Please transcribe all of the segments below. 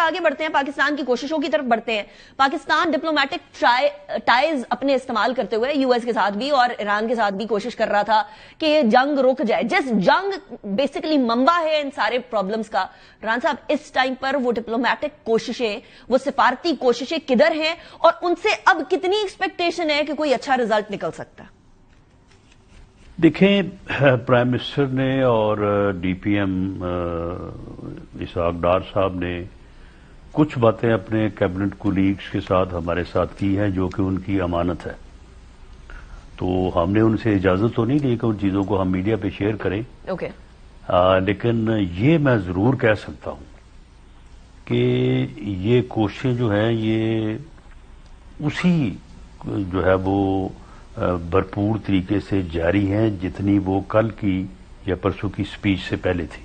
آگے بڑھتے ہیں, پاکستان کی کوششوں کی طرف بڑھتے ہیں. پاکستان ڈپلومیٹک ٹائز اپنے استعمال کرتے ہوئے یو ایس کے ساتھ بھی اور ایران کے ساتھ بھی کوشش کر رہا تھا کہ یہ جنگ رک جائے, جس جنگ بیسیکلی منبع ہے ان سارے پرابلمز کا. ران صاحب, اس ٹائم پر وہ ڈپلومیٹک کوششیں, وہ سفارتی کوششیں کدھر ہیں, اور ان سے اب کتنی ایکسپیکٹیشن ہے کہ کوئی اچھا رزلٹ نکل سکتا ہے؟ دیکھیں, پرائم منسٹر نے اور D P M Ishaq Dar صاحب نے کچھ باتیں اپنے کیبنٹ کولیگز کے ساتھ ہمارے ساتھ کی ہیں جو کہ ان کی امانت ہے. تو ہم نے ان سے اجازت تو نہیں لی کہ ان چیزوں کو ہم میڈیا پہ شیئر کریں. اوکے. لیکن یہ میں ضرور کہہ سکتا ہوں کہ یہ کوششیں جو ہیں یہ اسی جو ہے وہ بھرپور طریقے سے جاری ہیں جتنی وہ کل کی یا پرسوں کی سپیچ سے پہلے تھی,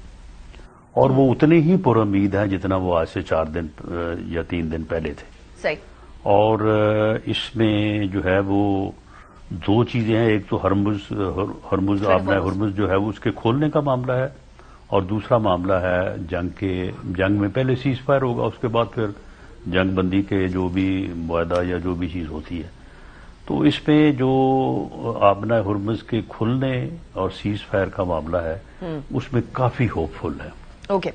اور وہ اتنے ہی پر امید ہیں جتنا وہ آج سے 4 دن یا 3 دن پہلے تھے. صحیح. اور اس میں جو ہے وہ 2 چیزیں ہیں, ایک تو ہرمز آبنہ ہرمز جو ہے وہ اس کے کھولنے کا معاملہ ہے, اور دوسرا معاملہ ہے جنگ میں پہلے سیز فائر ہوگا, اس کے بعد پھر جنگ بندی کے جو بھی معاہدہ یا جو بھی چیز ہوتی ہے. تو اس میں جو آبنہ ہرمز کے کھلنے اور سیز فائر کا معاملہ ہے اس میں کافی ہوپ فل ہے. اوکے.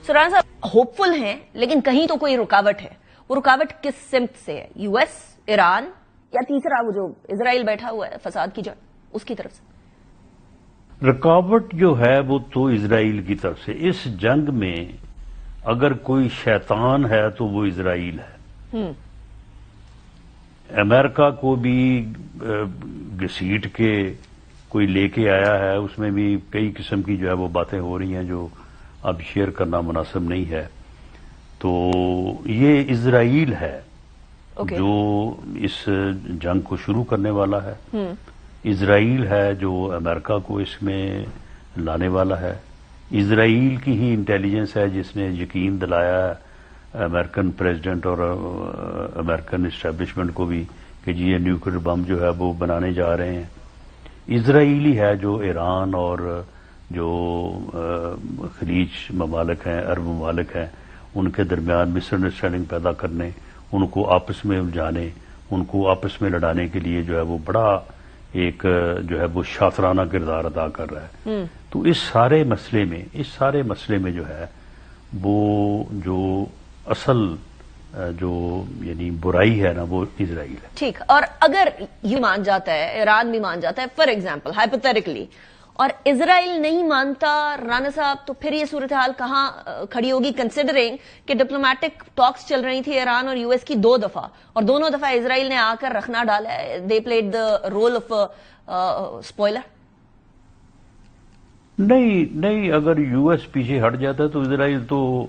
سو رانا صاحب, ہوپ فل ہیں لیکن کہیں تو کوئی رکاوٹ ہے. وہ رکاوٹ کس سمت سے ہے؟ یو ایس, ایران, یا تیسرا وہ جو اسرائیل بیٹھا ہوا ہے فساد کی جڑ, اس کی طرف سے؟ رکاوٹ جو ہے وہ تو اسرائیل کی طرف سے. اس جنگ میں اگر کوئی شیطان ہے تو وہ اسرائیل ہے. امریکہ کو بھی گھسیٹ کے کوئی لے کے آیا ہے, اس میں بھی کئی قسم کی جو ہے وہ باتیں ہو رہی ہیں جو اب شیئر کرنا مناسب نہیں ہے. تو یہ اسرائیل ہے جو اس جنگ کو شروع کرنے والا ہے. اسرائیل ہے جو امریکہ کو اس میں لانے والا ہے. اسرائیل کی ہی انٹیلیجنس ہے جس نے یقین دلایا ہے امریکن پریزیڈنٹ اور امریکن اسٹیبلشمنٹ کو بھی کہ جی یہ نیوکلیر بم جو ہے وہ بنانے جا رہے ہیں. اسرائیلی ہے جو ایران اور جو خلیج ممالک ہیں, عرب ممالک ہیں, ان کے درمیان مس انڈرسٹینڈنگ پیدا کرنے, ان کو آپس میں الجھانے, ان کو آپس میں لڑانے کے لیے جو ہے وہ بڑا ایک جو ہے وہ شاطرانہ کردار ادا کر رہا ہے. تو اس سارے مسئلے میں جو ہے وہ جو اصل جو یعنی برائی ہے نا وہ اسرائیل ہے. ٹھیک. اور اگر یہ مان جاتا ہے, ایران بھی مان جاتا ہے فار ایگزامپل ہائپوتھیٹیکلی, اور اسرائیل نہیں مانتا رانا صاحب, تو پھر یہ صورتحال کہاں کھڑی ہوگی, کنسیڈرنگ کہ ڈپلومیٹک ٹاکس چل رہی تھی ایران اور یو ایس کی 2 دفعہ, اور دونوں دفعہ اسرائیل نے آ کر رکھنا ڈالا ہے. They played the role of spoiler. نہیں, اگر یو ایس پیچھے ہٹ جاتا ہے تو اسرائیل تو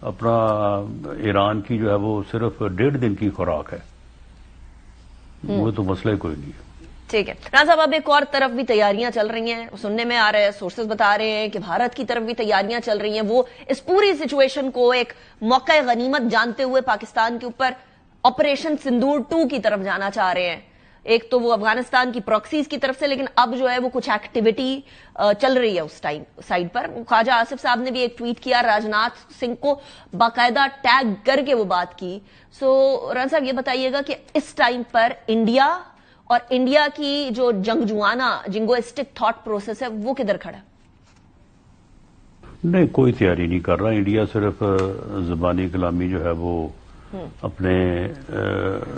اپنا ایران کی جو ہے وہ صرف 1.5 دن کی خوراک ہے, وہ تو مسئلہ کوئی نہیں ہے. ٹھیک ہے. رانا صاحب, اب ایک اور طرف بھی تیاریاں چل رہی ہیں, سننے میں آ رہا ہے, سورسز بتا رہے ہیں کہ بھارت کی طرف بھی تیاریاں چل رہی ہیں. وہ اس پوری سچویشن کو ایک موقع غنیمت جانتے ہوئے پاکستان کے اوپر آپریشن سندور 2 کی طرف جانا چاہ رہے ہیں. ایک تو وہ افغانستان کی پراکسیز کی طرف سے, لیکن اب جو ہے وہ کچھ ایکٹیویٹی چل رہی ہے اس سائڈ پر. خواجہ آصف صاحب نے بھی ایک ٹویٹ کیا, راجناتھ سنگھ کو باقاعدہ ٹیگ کر کے وہ بات کی. سو رانا صاحب یہ بتائیے گا کہ اس ٹائم پر انڈیا اور انڈیا کی جو جنگجوانہ جنگوسٹک تھاٹ پروسیس ہے وہ کدھر کھڑا ہے؟ نہیں, کوئی تیاری نہیں کر رہا. انڈیا صرف زبانی کلامی جو ہے وہ اپنے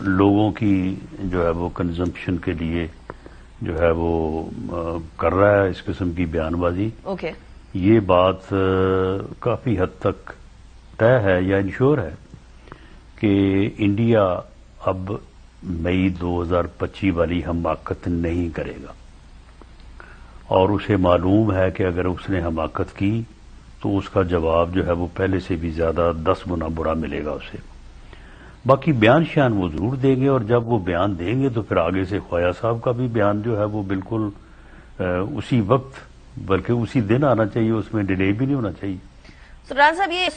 لوگوں کی جو ہے وہ کنزمپشن کے لیے جو ہے وہ کر رہا ہے اس قسم کی بیان بازی. یہ بات کافی حد تک طے ہے یا انشور ہے کہ انڈیا اب مئی 2025 والی حماقت نہیں کرے گا, اور اسے معلوم ہے کہ اگر اس نے حماقت کی تو اس کا جواب جو ہے وہ پہلے سے بھی زیادہ 10 گنا برا ملے گا اسے. باقی بیان شیان وہ ضرور دیں گے, اور جب وہ بیان دیں گے تو پھر آگے سے خواجہ صاحب کا بھی بیان جو ہے وہ بالکل اسی وقت بلکہ اسی دن آنا چاہیے, اس میں ڈیلے بھی نہیں ہونا چاہیے. سران صاحب, یہ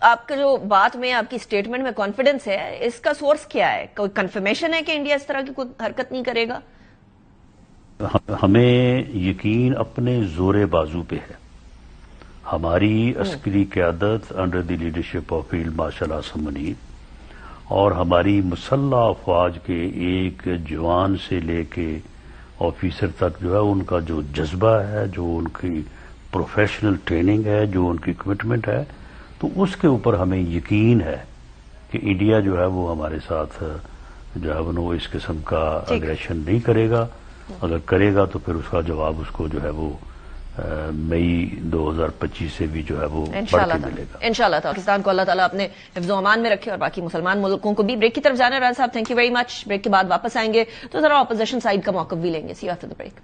آپ کا جو بات میں آپ کی سٹیٹمنٹ میں کانفیڈنس ہے, اس کا سورس کیا ہے؟ کوئی کنفرمیشن ہے کہ انڈیا اس طرح کی کوئی حرکت نہیں کرے گا؟ ہمیں یقین اپنے زور بازو پہ ہے. ہماری عسکری قیادت under the leadership of field marshal Asim Munir اور ہماری مسلح افواج کے ایک جوان سے لے کے آفیسر تک جو ہے ان کا جو جذبہ ہے، جو ان کی پروفیشنل ٹریننگ ہے، جو ان کی کمٹمنٹ ہے، تو اس کے اوپر ہمیں یقین ہے کہ انڈیا جو ہے وہ ہمارے ساتھ جو ہے وہ اس قسم کا اگریشن نہیں کرے گا. اگر کرے گا تو پھر اس کا جواب اس کو جو ہے وہ مئی 2025 سے بھی جو ہے وہ بڑھ کے ملے گا انشاءاللہ. پاکستان کو اللہ تعالیٰ اپنے حفظ و امان میں رکھے اور باقی مسلمان ملکوں کو بھی. بریک کی طرف جانا. راز صاحب thank you very much. Break کے بعد واپس آئیں گے تو ذرا اپوزیشن سائڈ کا موقف بھی لیں گے. سی یو آفٹر دی بریک.